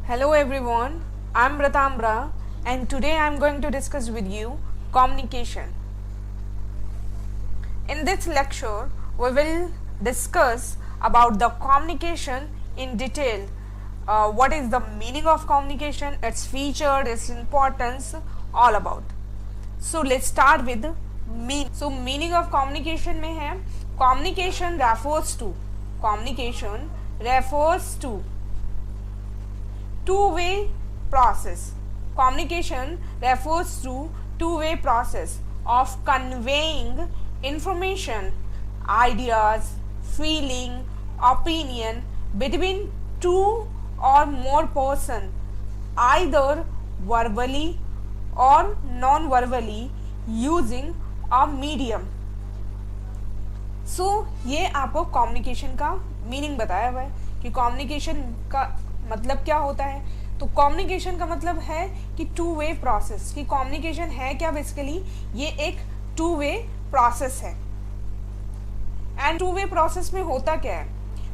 Hello everyone, I'm Ratambra and today I'm going to discuss with you communication. In this lecture, we will discuss about the communication in detail. What is the meaning of communication, its feature, its importance, all about. So let's start with meaning. So meaning of communication में है communication refers to two-way process. Communication refers to two-way process of conveying information, ideas, feeling, opinion between two or more person, either verbally or non-verbally using a medium. ये आपको communication का meaning बताया हुआ है कि communication का मतलब क्या होता है. तो कम्युनिकेशन का मतलब है कि टू वे प्रोसेस. कि कम्युनिकेशन है क्या, बेसिकली ये एक टू वे प्रोसेस है. एंड टू वे प्रोसेस में होता क्या है,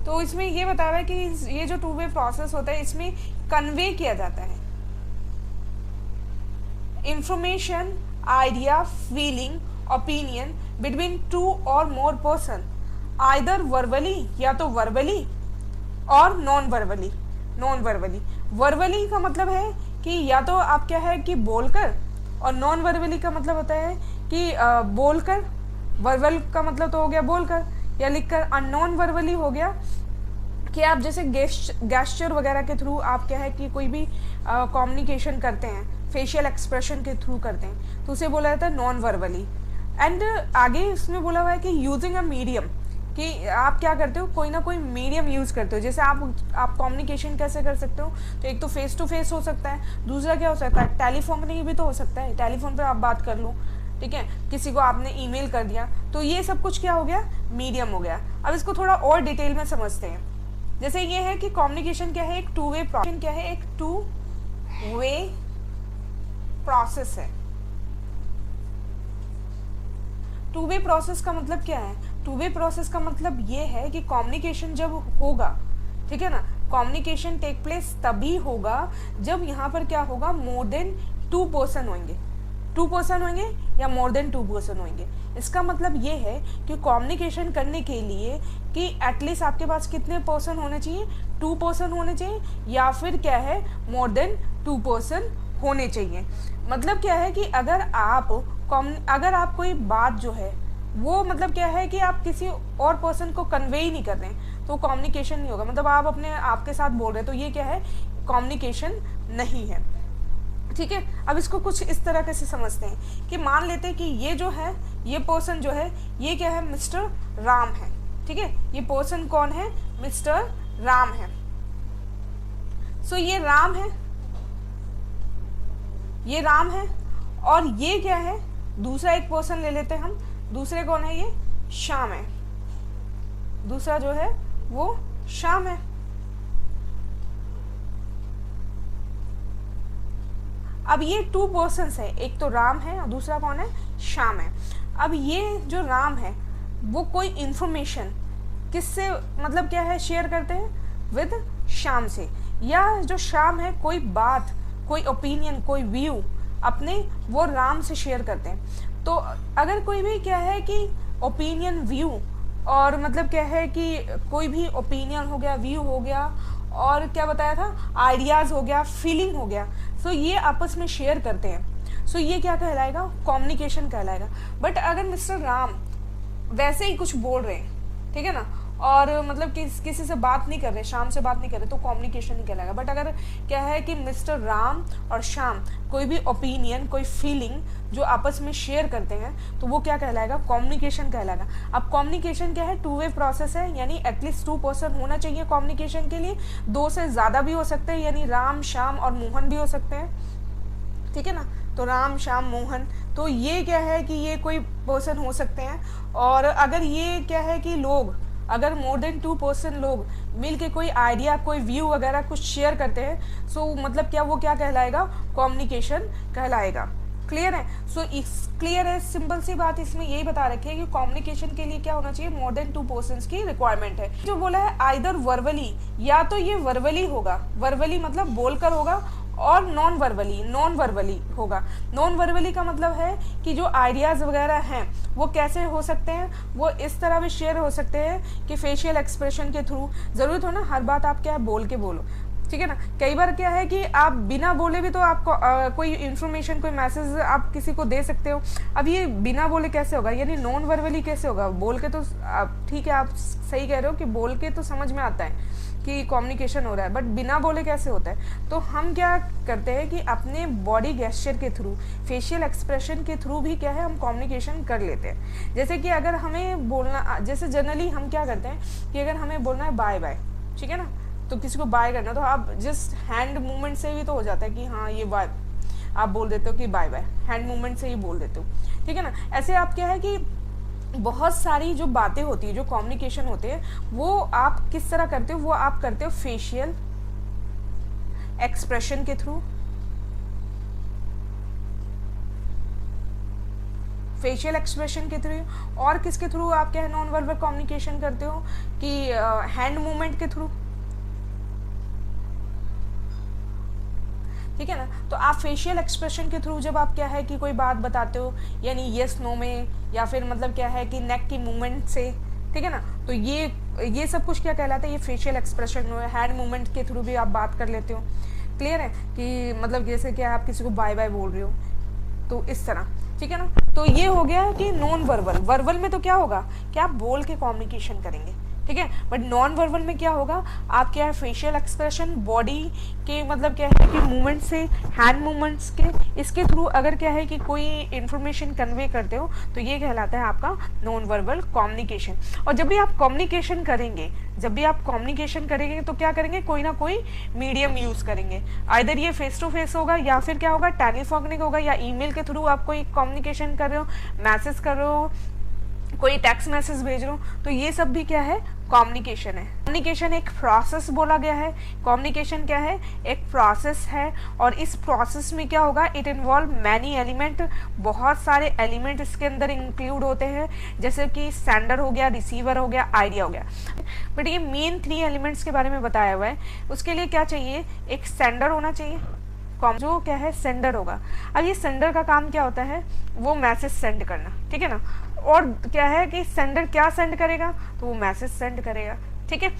तो इसमें ये बताया हुआ है कि ये जो टू वे प्रोसेस होता है इसमें कन्वे किया जाता है information, idea, feeling, opinion between two और मोर पर्सन, आइदर वर्बली या तो वर्बली और नॉन वर्बली. वर्बली का मतलब है कि या तो आप क्या है कि बोलकर, और नॉन वर्बली का मतलब होता है कि बोलकर. वर्बल का मतलब तो हो गया बोलकर या लिखकर, और नॉन वर्बली हो गया कि आप जैसे गेस्चर वगैरह के थ्रू आप क्या है कि कोई भी कम्युनिकेशन करते हैं, फेशियल एक्सप्रेशन के थ्रू करते हैं, तो उसे बोला जाता है नॉन वर्बली. एंड आगे इसमें बोला हुआ है कि यूजिंग अ मीडियम, कि आप क्या करते हो, कोई ना कोई मीडियम यूज़ करते हो. जैसे आप कम्युनिकेशन कैसे कर सकते हो, तो एक तो फेस टू फेस हो सकता है, दूसरा क्या हो सकता है, टेलीफोन नहीं भी तो हो सकता है, टेलीफोन पे आप बात कर लो, ठीक है. किसी को आपने ईमेल कर दिया, तो ये सब कुछ क्या हो गया, मीडियम हो गया. अब इसको थोड़ा और डिटेल में समझते हैं. जैसे ये है कि कम्युनिकेशन क्या है, एक टू वे प्रोसेस. क्या है, एक टू वे प्रोसेस है. टू वे प्रोसेस का मतलब क्या है, टू वे प्रोसेस का मतलब ये है कि कम्युनिकेशन जब होगा, ठीक है ना, कम्युनिकेशन टेक प्लेस तभी होगा जब यहाँ पर क्या होगा, मोर देन टू पर्सन होंगे या मोर देन टू पर्सन होंगे. इसका मतलब ये है कि कम्युनिकेशन करने के लिए कि एटलीस्ट आपके पास कितने पर्सन होने चाहिए, टू पर्सन होने चाहिए, या फिर क्या है, मोर देन टू पर्सन होने चाहिए. मतलब क्या है कि अगर आप कोई बात जो है वो मतलब क्या है कि आप किसी और पर्सन को कन्वे ही नहीं कर रहे हैं, तो कम्युनिकेशन नहीं होगा. मतलब आप अपने आप के साथ बोल रहे हैं, तो ये क्या है, कम्युनिकेशन नहीं है. ठीक है. अब इसको कुछ इस तरह से समझते हैं कि मान लेते हैं कि ये जो है, ये पर्सन जो है, ये क्या है, मिस्टर राम है. ठीक है. ये पर्सन कौन है, मिस्टर राम है. सो ये राम है और ये क्या है, दूसरा एक पर्सन ले लेते हैं हम. दूसरे कौन है, ये श्याम है. दूसरा जो है वो श्याम है. अब ये टू पर्सन्स है, एक तो राम है और दूसरा कौन है, श्याम है. अब ये जो राम है वो कोई इंफॉर्मेशन किससे मतलब क्या है, शेयर करते हैं विद श्याम से, या जो श्याम है कोई बात, कोई ओपिनियन, कोई व्यू अपने वो राम से शेयर करते हैं. तो अगर कोई भी क्या है कि ओपिनियन, व्यू, और मतलब क्या है कि कोई भी ओपिनियन हो गया, व्यू हो गया, और क्या बताया था, आइडियाज़ हो गया, फीलिंग हो गया, सो ये आपस में शेयर करते हैं. सो ये क्या कहलाएगा, कम्युनिकेशन कहलाएगा. बट अगर मिस्टर राम वैसे ही कुछ बोल रहे हैं, ठीक है ना, और मतलब किसी से बात नहीं कर रहे, शाम से बात नहीं कर रहे, तो कम्युनिकेशन नहीं कहलाएगा. बट अगर क्या है कि मिस्टर राम और श्याम कोई भी ओपिनियन, कोई फीलिंग जो आपस में शेयर करते हैं, तो वो क्या कहलाएगा, कम्युनिकेशन कहलाएगा. अब कम्युनिकेशन क्या है, टू वे प्रोसेस है, यानी एटलीस्ट टू पर्सन होना चाहिए कम्युनिकेशन के लिए. दो से ज़्यादा भी हो सकते हैं, यानी राम, श्याम और मोहन भी हो सकते हैं. ठीक है ना. तो राम, श्याम, मोहन, तो ये क्या है कि ये कोई पर्सन हो सकते हैं. और अगर ये क्या है कि लोग, अगर मोर देन टू पर्सन लोग मिल के कोई आइडिया, कोई व्यू वगैरह कुछ शेयर करते हैं, सो मतलब क्या, वो क्या कहलाएगा, कम्युनिकेशन कहलाएगा. क्लियर है? सो क्लियर है, सिंपल सी बात इसमें यही बता रखी है कि कम्युनिकेशन के लिए क्या होना चाहिए, मोर देन 2 पर्सन्स की रिक्वायरमेंट है। जो बोला है आइदर वर्बली, या तो ये वर्बली होगा, वर्बली मतलब बोलकर होगा, और नॉन वर्बली होगा। नॉन वर्बली का मतलब है कि जो आइडियाज़ वगैरह हैं वो कैसे हो सकते हैं, वो इस तरह भी शेयर हो सकते हैं कि फेशियल एक्सप्रेशन के थ्रू। ज़रूरत हो ना हर बात आप क्या है बोल के बोलो, ठीक है ना। कई बार क्या है कि आप बिना बोले भी तो आपको कोई इन्फॉर्मेशन, कोई मैसेज आप किसी को दे सकते हो। अब ये बिना बोले कैसे होगा, यानी नॉन वर्बली कैसे होगा? बोल के तो ठीक है, आप सही कह रहे हो कि बोल के तो समझ में आता है कि कम्युनिकेशन हो रहा है, बट बिना बोले कैसे होता है? तो हम क्या करते हैं कि अपने बॉडी गेस्चर के थ्रू, फेशियल एक्सप्रेशन के थ्रू भी क्या है हम कम्युनिकेशन कर लेते हैं। जैसे कि अगर हमें बोलना, जैसे जनरली हम क्या करते हैं कि अगर हमें बोलना है बाय बाय, ठीक है ना, तो किसी को बाय करना, तो आप जस्ट हैंड मूवमेंट से भी तो हो जाता है कि हाँ ये बाय, आप बोल देते हो कि बाय बाय, हैंड मूवमेंट से ही बोल देते हो, ठीक है ना। ऐसे आप क्या है कि बहुत सारी जो बातें होती है, जो कम्युनिकेशन होते हैं, वो आप किस तरह करते हो, वो आप करते हो फेशियल एक्सप्रेशन के थ्रू, फेशियल एक्सप्रेशन के थ्रू, और किसके थ्रू आप क्या है नॉन वर्बल कम्युनिकेशन करते हो कि हैंड मूवमेंट के थ्रू, ठीक है ना। तो आप फेशियल एक्सप्रेशन के थ्रू जब आप क्या है कि कोई बात बताते हो, यानी येस नो में, या फिर मतलब क्या है कि नेक की मूवमेंट से, ठीक है ना, तो ये सब कुछ क्या कहलाता है, ये फेशियल एक्सप्रेशन हो। हैंड मूवमेंट के थ्रू भी आप बात कर लेते हो। क्लियर है कि मतलब जैसे कि आप किसी को बाय बाय बोल रहे हो, तो इस तरह, ठीक है ना। तो ये हो गया कि नॉन वर्बल। वर्बल में तो क्या होगा कि आप बोल के कम्युनिकेशन करेंगे, ठीक है, बट नॉन वर्बल में क्या होगा, आप क्या है फेशियल एक्सप्रेशन, बॉडी के मतलब क्या है कि मूवमेंट से, हैंड मूवमेंट्स के, इसके थ्रू अगर क्या है कि कोई इन्फॉर्मेशन कन्वे करते हो, तो ये कहलाता है आपका नॉन वर्बल कम्युनिकेशन। और जब भी आप कम्युनिकेशन करेंगे तो क्या करेंगे, कोई ना कोई मीडियम यूज़ करेंगे। आइदर ये फेस टू फेस होगा, या फिर क्या होगा टेलीफोनिक होगा, या ईमेल के थ्रू आप कोई कम्युनिकेशन कर रहे हो, मैसेज कर रहे हो, कोई टेक्स्ट मैसेज भेज रहे हो, तो ये सब भी क्या है कम्युनिकेशन है। कम्युनिकेशन एक प्रोसेस बोला गया है। कम्युनिकेशन क्या है, एक प्रोसेस है, और इस प्रोसेस में क्या होगा, इट इन्वॉल्व मैनी एलिमेंट, बहुत सारे एलिमेंट इसके अंदर इंक्लूड होते हैं, जैसे कि सेंडर हो गया, रिसीवर हो गया, आइडिया हो गया। बट ये मेन 3 एलिमेंट्स के बारे में बताया हुआ है। उसके लिए क्या चाहिए, एक सेंडर होना चाहिए, जो क्या है सेंडर होगा। अब ये सेंडर का काम क्या होता है, वो मैसेज सेंड करना, ठीक है ना। और क्या है कि सेंडर क्या सेंड करेगा, तो वो मैसेज सेंड करेगा, ठीक है।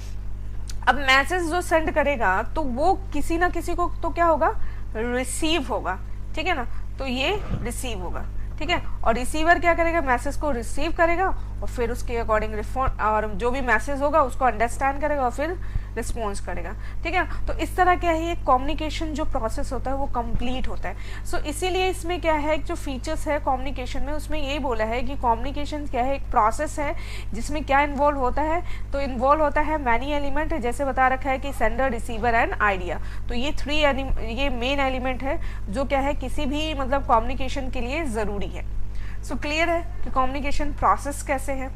अब मैसेज जो सेंड करेगा तो वो किसी ना किसी को तो क्या होगा, रिसीव होगा, ठीक है ना। तो ये रिसीव होगा, ठीक है। और रिसीवर क्या करेगा, मैसेज को रिसीव करेगा, और फिर उसके अकॉर्डिंग रिस्पॉन्ड, और जो भी मैसेज होगा उसको अंडरस्टैंड करेगा और फिर रिस्पॉन्स करेगा, ठीक है। तो इस तरह क्या है, ये कम्युनिकेशन जो प्रोसेस होता है वो कंप्लीट होता है। सो इसीलिए इसमें क्या है, जो फीचर्स है कम्युनिकेशन में, उसमें यही बोला है कि कम्युनिकेशन क्या है, एक प्रोसेस है जिसमें क्या इन्वॉल्व होता है, तो इन्वॉल्व होता है मैनी एलिमेंट, जैसे बता रखा है कि सेंडर, रिसीवर एंड आइडिया। तो ये मेन एलिमेंट है जो क्या है किसी भी मतलब कम्युनिकेशन के लिए ज़रूरी है। सो क्लियर है कि कम्युनिकेशन प्रोसेस कैसे है।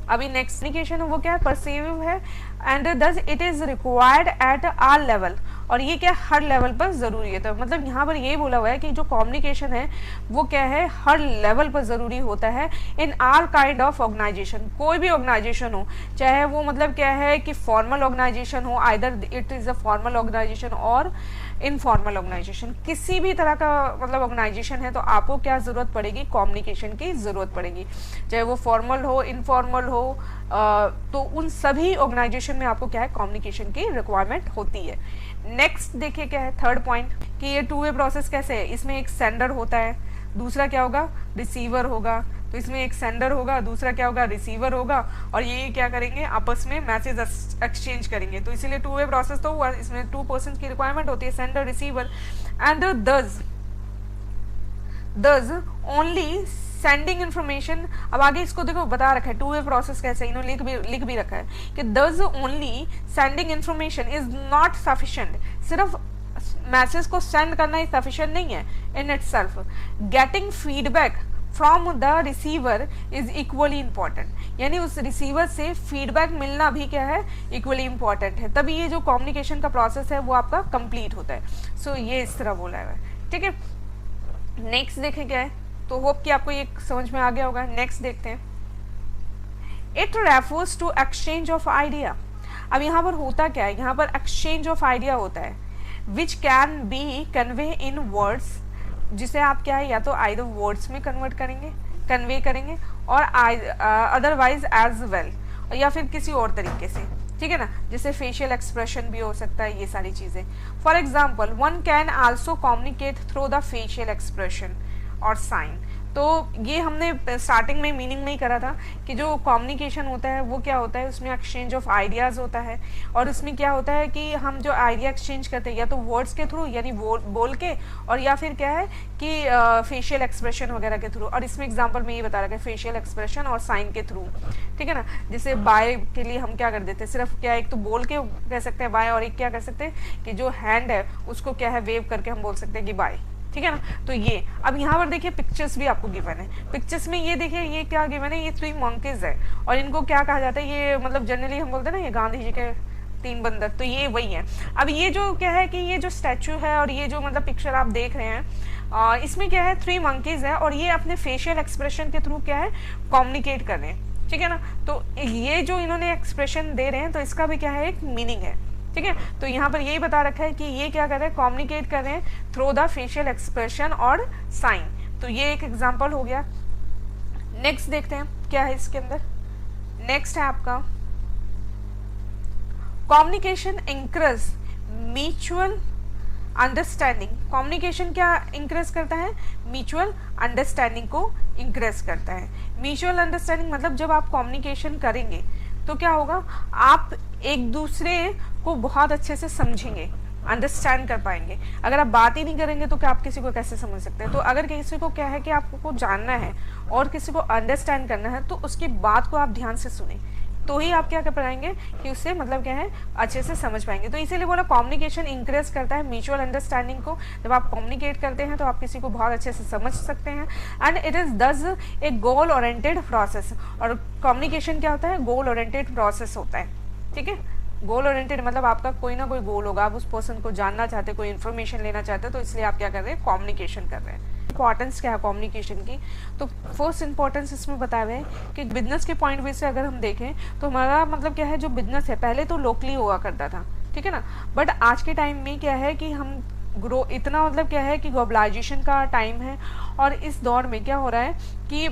अभी नेक्स्ट कम्युनिकेशन वो क्या है, परसीव है, and thus it is required at our level, और ये क्या हर लेवल पर ज़रूरी है। तो मतलब यहाँ पर ये बोला हुआ है कि जो कम्युनिकेशन है वो क्या है हर लेवल पर ज़रूरी होता है, in our kind of organisation. कोई भी ऑर्गेनाइजेशन हो, चाहे वो मतलब क्या है कि फॉर्मल ऑर्गेनाइजेशन हो, either it is a formal organisation और इनफॉर्मल ऑर्गेनाइजेशन, किसी भी तरह का मतलब ऑर्गेनाइजेशन है, तो आपको क्या ज़रूरत पड़ेगी, कम्युनिकेशन की ज़रूरत पड़ेगी, चाहे वो फॉर्मल हो, इनफॉर्मल हो, तो उन सभी ऑर्गेनाइजेशन में आपको क्या है कम्युनिकेशन की रिक्वायरमेंट होती है। नेक्स्ट देखिए क्या है, थर्ड पॉइंट कि ये 2 वे प्रोसेस कैसे है। इसमें एक सेंडर होता है, दूसरा क्या होगा, रिसीवर होगा। तो इसमें एक सेंडर होगा, दूसरा क्या होगा, रिसीवर होगा, और ये क्या करेंगे आपस में मैसेज एक्सचेंज करेंगे। तो इसीलिए 2 वे प्रोसेस तो हुआ, इसमें 2 पर्सन की रिक्वायरमेंट होती है, सेंडर, रिसीवर। एंड दस ओनली सेंडिंग इन्फॉर्मेशन। अब आगे इसको देखो बता रखा है 2 वे प्रोसेस कैसे, इन्होंने लिख भी रखा है कि दस only sending information is not sufficient. सिर्फ मैसेज को सेंड करना ही सफिशिएंट नहीं है in itself. Getting feedback from the receiver is equally important, यानी उस रिसीवर से फीडबैक मिलना भी क्या है, इक्वली इम्पॉर्टेंट है। तभी ये जो कम्युनिकेशन का प्रोसेस है वो आपका कंप्लीट होता है। सो ये इस तरह बोला है, ठीक है। नेक्स्ट देखें क्या है, तो होप कि आपको ये समझ में आ गया होगा। नेक्स्ट देखते हैं, it refers to exchange of idea. अब यहाँ पर होता क्या है, यहाँ पर एक्सचेंज ऑफ आइडिया होता है, which can be convey in words, जिसे आप क्या है या तो आइदर वर्ड्स में कन्वे करेंगे और अदरवाइज एज वेल, या फिर किसी और तरीके से, ठीक है ना, जैसे फेशियल एक्सप्रेशन भी हो सकता है, ये सारी चीज़ें। For example, one can also communicate through the facial expression और साइन। तो ये हमने स्टार्टिंग में मीनिंग में ही करा था कि जो कम्युनिकेशन होता है वो क्या होता है, उसमें एक्सचेंज ऑफ आइडियाज़ होता है, और उसमें क्या होता है कि हम जो आइडिया एक्सचेंज करते हैं या तो वर्ड्स के थ्रू यानी बोल के, और या फिर क्या है कि फेशियल एक्सप्रेशन वगैरह के थ्रू। और इसमें एग्जांपल में ये बता रखा है फेशियल एक्सप्रेशन और साइन के थ्रू, ठीक है ना। जैसे बाय के लिए हम क्या कर देते हैं, सिर्फ क्या एक तो बोल के कह सकते हैं बाय, और एक क्या कर सकते हैं कि जो हैंड है उसको क्या है वेव करके हम बोल सकते हैं कि बाय, ठीक है ना। तो ये अब यहाँ पर देखिए पिक्चर्स भी आपको गिवन है। पिक्चर्स में ये देखिए ये क्या गिवन है, ये 3 मंकीज है, और इनको क्या कहा जाता है, ये मतलब जनरली हम बोलते हैं ना ये गांधी जी के 3 बंदर, तो ये वही है। अब ये जो क्या है कि ये जो स्टैचू है और ये जो मतलब पिक्चर आप देख रहे हैं, इसमें क्या है 3 मंकीज है, और ये अपने फेशियल एक्सप्रेशन के थ्रू क्या है कम्युनिकेट कर रहे हैं, ठीक है ना। तो ये जो इन्होंने एक्सप्रेशन दे रहे हैं, तो इसका भी क्या है एक मीनिंग है, ठीक है। तो यहाँ पर यही बता रखा है कि ये क्या कर रहे हैं, कम्युनिकेट कर रहे हैं थ्रू द फेशियल एक्सप्रेशन और साइन। तो ये एक एग्जांपल हो गया। नेक्स्ट देखते हैं क्या है इसके अंदर। नेक्स्ट है आपका communication increase mutual understanding. Communication क्या इंक्रीज करता है, म्यूचुअल अंडरस्टैंडिंग को इंक्रीज करता है। म्यूचुअल अंडरस्टैंडिंग मतलब जब आप कम्युनिकेशन करेंगे तो क्या होगा, आप एक दूसरे को बहुत अच्छे से समझेंगे, अंडरस्टैंड कर पाएंगे। अगर आप बात ही नहीं करेंगे तो क्या आप किसी को कैसे समझ सकते हैं। तो अगर किसी को क्या है कि आपको जानना है और किसी को अंडरस्टैंड करना है, तो उसकी बात को आप ध्यान से सुने, तो ही आप क्या कर पाएंगे कि उससे मतलब क्या है अच्छे से समझ पाएंगे। तो इसीलिए बोला कम्युनिकेशन इंक्रीज करता है म्यूचुअल अंडरस्टैंडिंग को। जब आप कम्युनिकेट करते हैं तो आप किसी को बहुत अच्छे से समझ सकते हैं, एंड इट इज़ दस ए गोल ओरिएंटेड प्रोसेस। और कम्युनिकेशन क्या होता है, गोल ओरिएंटेड प्रोसेस होता है, ठीक है। गोल ओरिएंटेड मतलब आपका कोई ना कोई गोल होगा, आप उस पर्सन को जानना चाहते हैं, कोई इन्फॉर्मेशन लेना चाहते हैं, तो इसलिए आप क्या कर रहे हैं, कम्युनिकेशन कर रहे हैं। इंपॉर्टेंस क्या है कम्युनिकेशन की, तो फर्स्ट इंपॉर्टेंस इसमें बताया हुआ है कि बिजनेस के पॉइंट व्यू से अगर हम देखें तो हमारा मतलब क्या है, जो बिजनेस है पहले तो लोकली हुआ करता था, ठीक है ना। बट आज के टाइम में क्या है कि हम ग्रो इतना मतलब क्या है कि ग्लोबलाइजेशन का टाइम है, और इस दौर में क्या हो रहा है कि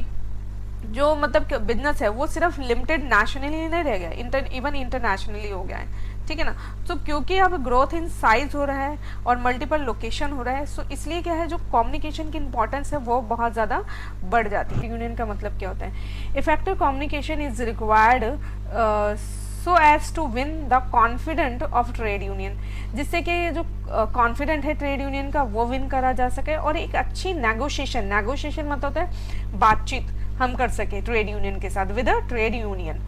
जो मतलब बिजनेस है वो सिर्फ लिमिटेड नेशनली नहीं रह गया, इवन इंटरनेशनली हो गया है, ठीक है ना। तो क्योंकि अब ग्रोथ इन साइज हो रहा है और मल्टीपल लोकेशन हो रहा है, सो इसलिए क्या है जो कम्युनिकेशन की इंपॉर्टेंस है वो बहुत ज़्यादा बढ़ जाती है। यूनियन का मतलब क्या होता है, effective communication is required so as to win the confident of trade union, जिससे कि जो कॉन्फिडेंट है ट्रेड यूनियन का वो विन करा जा सके, और एक अच्छी नेगोशिएशन मतलब होता है बातचीत हम कर सके ट्रेड यूनियन के साथ, with a trade union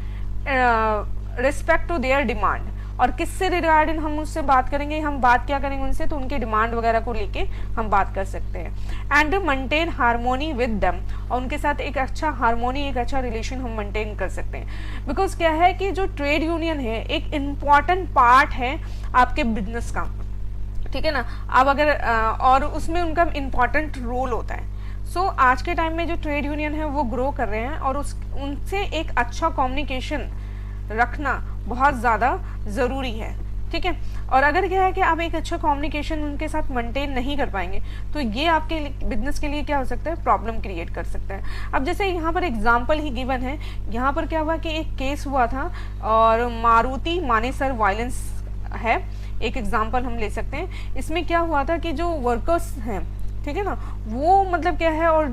respect to their demand. और किससे रिगार्डिंग हम उससे बात करेंगे, हम बात क्या करेंगे उनसे, तो उनकी डिमांड वगैरह को लेके हम बात कर सकते हैं। And maintain harmony with them, और उनके साथ एक अच्छा हार्मोनी, एक अच्छा रिलेशन हम मेंटेन कर सकते हैं। बिकॉज क्या है कि जो ट्रेड यूनियन है एक इम्पॉर्टेंट पार्ट है आपके बिजनेस का, ठीक है ना। अब अगर और उसमें उनका इम्पॉर्टेंट रोल होता है। सो आज के टाइम में जो ट्रेड यूनियन है वो ग्रो कर रहे हैं, और उनसे एक अच्छा कम्युनिकेशन रखना बहुत ज़्यादा ज़रूरी है, ठीक है। और अगर क्या है कि आप एक अच्छा कम्युनिकेशन उनके साथ मेंटेन नहीं कर पाएंगे, तो ये आपके बिजनेस के लिए क्या हो सकता है, प्रॉब्लम क्रिएट कर सकता है। अब जैसे यहाँ पर एग्जांपल ही गिवन है, यहाँ पर क्या हुआ कि एक केस हुआ था, और मारुति मानेसर वायलेंस है, एक एग्जाम्पल हम ले सकते हैं। इसमें क्या हुआ था कि जो वर्कर्स हैं, ठीक है ना, वो मतलब क्या है और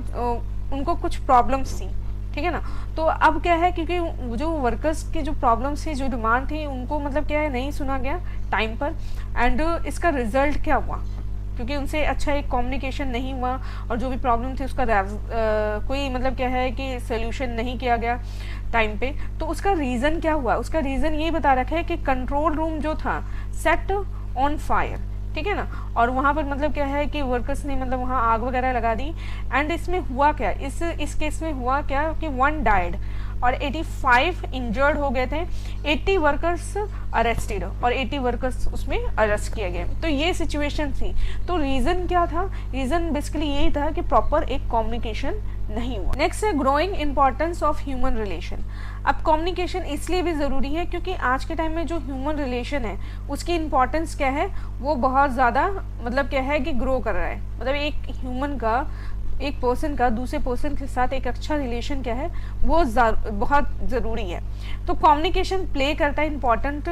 उनको कुछ प्रॉब्लम्स थी, ठीक है ना। तो अब क्या है, क्योंकि जो वर्कर्स की जो प्रॉब्लम्स थी, जो डिमांड थी, उनको मतलब क्या है नहीं सुना गया टाइम पर, एंड इसका रिजल्ट क्या हुआ, क्योंकि उनसे अच्छा एक कम्युनिकेशन नहीं हुआ, और जो भी प्रॉब्लम थी उसका कोई मतलब क्या है कि सोल्यूशन नहीं किया गया टाइम पे। तो उसका रीज़न क्या हुआ, उसका रीज़न ये बता रखा है कि कंट्रोल रूम जो था सेट ऑन फायर, ठीक है ना। और वहाँ पर मतलब क्या है कि वर्कर्स ने मतलब वहाँ आग वगैरह लगा दी, एंड इसमें हुआ क्या, इस केस में हुआ क्या कि 1 डाइड, और 85 इंजर्ड हो गए थे, 80 वर्कर्स अरेस्टेड और 80 वर्कर्स उसमें अरेस्ट किए गए। तो ये सिचुएशन थी। तो रीज़न क्या था? रीज़न बेसिकली यही था कि प्रॉपर एक कम्युनिकेशन नहीं हुआ। नेक्स्ट है growing importance of human relation. अब कम्युनिकेशन इसलिए भी ज़रूरी है क्योंकि आज के टाइम में जो ह्यूमन रिलेशन है उसकी इंपॉर्टेंस क्या है, वो बहुत ज़्यादा मतलब क्या है कि ग्रो कर रहा है। मतलब एक ह्यूमन का, एक पर्सन का दूसरे पर्सन के साथ एक अच्छा रिलेशन क्या है, वो बहुत ज़रूरी है। तो कम्युनिकेशन प्ले करता है important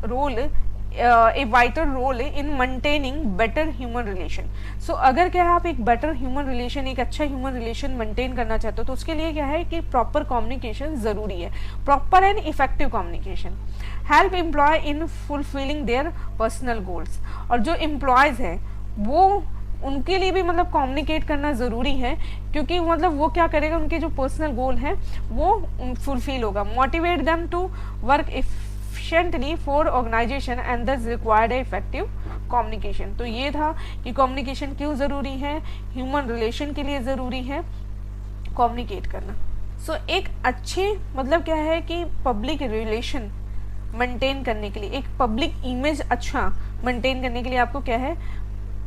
role, a vital role in maintaining better human relation. So अगर क्या है आप एक बेटर ह्यूमन रिलेशन, एक अच्छा ह्यूमन रिलेशन मेंटेन करना चाहते हो तो उसके लिए क्या है कि प्रॉपर कम्युनिकेशन ज़रूरी है। Proper and effective communication help employ in fulfilling their personal goals. और जो एम्प्लॉयज़ हैं वो, उनके लिए भी मतलब कम्युनिकेट करना ज़रूरी है क्योंकि मतलब वो क्या करेगा, उनके जो पर्सनल गोल हैं वो फुलफिल होगा। Motivate them to work efficiently for organization and thus required effective communication। तो ये था कि कम्युनिकेशन क्यों ज़रूरी है, ह्यूमन रिलेशन के लिए ज़रूरी है कम्युनिकेट करना। सो एक अच्छे मतलब क्या है कि पब्लिक रिलेशन मेंटेन करने के लिए, एक पब्लिक इमेज अच्छा मेंटेन करने के लिए आपको क्या है,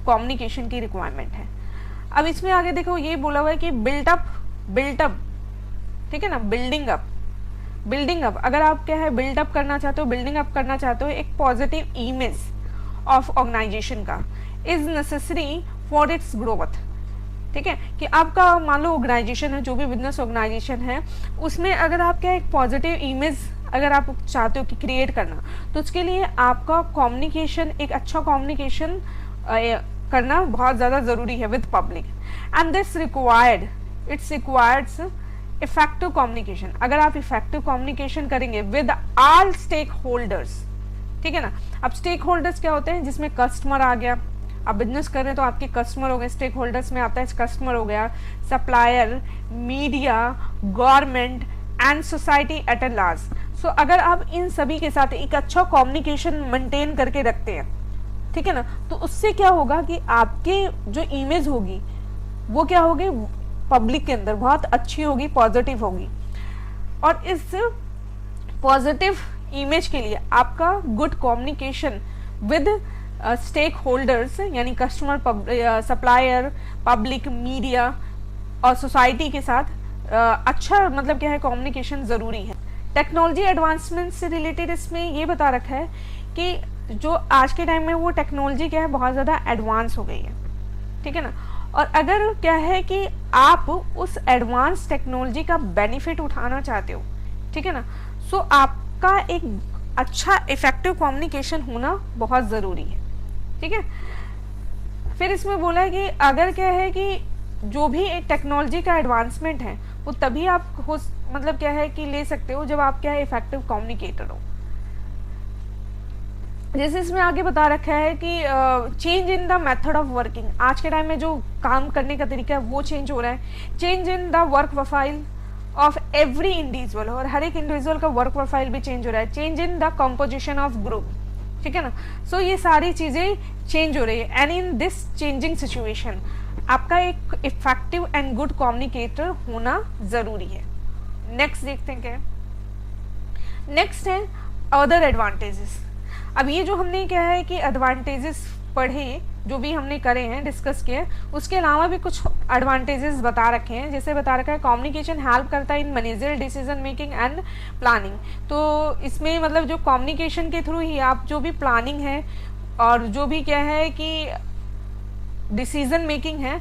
कम्युनिकेशन की रिक्वायरमेंट है। अब इसमें आगे देखो ये बोला हुआ है कि बिल्टअप, ठीक है ना, बिल्डिंग अप। अगर आप क्या है बिल्डअप करना चाहते हो, बिल्डिंग अप करना चाहते हो एक पॉजिटिव इमेज ऑफ ऑर्गेनाइजेशन का, is necessary for its growth. ठीक है कि आपका मान लो ऑर्गेनाइजेशन है, जो भी बिजनेस ऑर्गेनाइजेशन है, उसमें अगर आप क्या एक पॉजिटिव इमेज अगर आप चाहते हो कि क्रिएट करना, तो उसके लिए आपका कम्युनिकेशन, एक अच्छा कम्युनिकेशन करना बहुत ज़्यादा ज़रूरी है with public. And this requires effective communication. अगर आप इफेक्टिव कम्युनिकेशन करेंगे विद ऑल स्टेक होल्डर्स, ठीक है ना। अब स्टेक होल्डर्स क्या होते हैं, जिसमें कस्टमर आ गया, आप बिजनेस कर रहे हैं तो आपके कस्टमर हो गए, स्टेक होल्डर्स में आता है कस्टमर हो गया, supplier, media, government and society at a large. So अगर आप इन सभी के साथ एक अच्छा कम्युनिकेशन मेंटेन करके रखते हैं, ठीक है ना, तो उससे क्या होगा कि आपके जो इमेज होगी वो क्या होगी, पब्लिक के अंदर बहुत अच्छी होगी, पॉजिटिव होगी। और इस पॉजिटिव इमेज के लिए आपका good communication with stakeholders यानी कस्टमर, सप्लायर, पब्लिक, मीडिया और सोसाइटी के साथ अच्छा मतलब क्या है कम्युनिकेशन ज़रूरी है। टेक्नोलॉजी एडवांसमेंट से रिलेटेड इसमें ये बता रखा है कि जो आज के टाइम में वो टेक्नोलॉजी क्या है बहुत ज़्यादा एडवांस हो गई है, ठीक है ना। और अगर क्या है कि आप उस एडवांस टेक्नोलॉजी का बेनिफिट उठाना चाहते हो, ठीक है ना, सो आपका एक अच्छा इफेक्टिव कम्युनिकेशन होना बहुत ज़रूरी है, ठीक है। फिर इसमें बोला है कि अगर क्या है कि जो भी एक टेक्नोलॉजी का एडवांसमेंट है वो तभी आप हो मतलब क्या है कि ले सकते हो जब आप क्या है इफेक्टिव कम्युनिकेटर हो। जैसे इसमें आगे बता रखा है कि change in the method of working. आज के टाइम में जो काम करने का तरीका है वो चेंज हो रहा है। Change in the work profile of every individual, और हर एक इंडिविजुअल का वर्क प्रोफाइल भी चेंज हो रहा है। Change in the composition of group, ठीक है ना। सो ये सारी चीज़ें चेंज हो रही है। And in this changing situation आपका एक इफेक्टिव एंड गुड कम्युनिकेटर होना ज़रूरी है। नेक्स्ट देखते हैं क्या है। नेक्स्ट है अदर एडवांटेजेस। अब ये जो हमने क्या है कि एडवांटेजेस पढ़े, जो भी हमने करे हैं, डिस्कस किए, उसके अलावा भी कुछ एडवांटेजेस बता रखे हैं। जैसे बता रखा है कम्युनिकेशन हेल्प करता है in managerial decision making and planning. तो इसमें मतलब जो कम्युनिकेशन के थ्रू ही आप जो भी प्लानिंग है और जो भी क्या है कि डिसीजन मेकिंग है,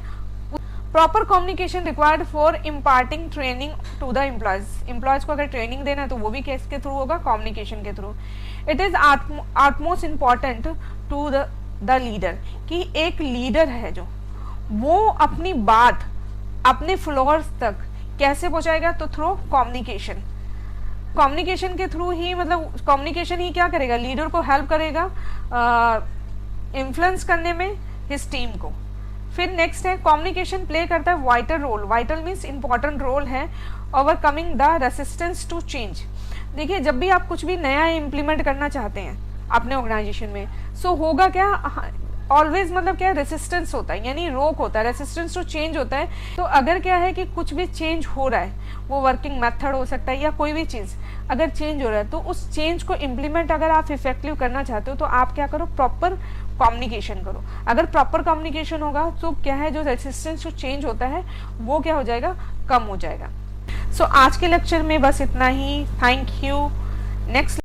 proper communication required for imparting training to the employees को अगर ट्रेनिंग देना है तो वो भी किसके थ्रू होगा, कम्युनिकेशन के through. It is utmost important to the leader कि एक लीडर है जो वो अपनी बात अपने फ्लोअर्स तक कैसे पहुंचाएगा, तो थ्रू कम्युनिकेशन। कम्युनिकेशन के थ्रू ही मतलब कम्युनिकेशन ही क्या करेगा, लीडर को हेल्प करेगा इन्फ्लुएंस करने में हिज टीम को। फिर नेक्स्ट है कम्युनिकेशन प्ले करता है vital role. Vital means important role है overcoming the resistance to change. देखिए जब भी आप कुछ भी नया इम्प्लीमेंट करना चाहते हैं अपने ऑर्गेनाइजेशन में, सो होगा क्या, ऑलवेज मतलब क्या है, रेसिस्टेंस होता है, यानी रोक होता है, रेसिस्टेंस टू चेंज होता है। तो अगर क्या है कि कुछ भी चेंज हो रहा है, वो वर्किंग मेथड हो सकता है या कोई भी चीज़ अगर चेंज हो रहा है, तो उस चेंज को इम्प्लीमेंट अगर आप इफेक्टिव करना चाहते हो तो आप क्या करो, प्रॉपर कम्युनिकेशन करो। अगर प्रॉपर कम्युनिकेशन होगा तो क्या है, जो रेसिस्टेंस टू चेंज होता है वो क्या हो जाएगा, कम हो जाएगा। सो आज के लेक्चर में बस इतना ही। Thank you. नेक्स्ट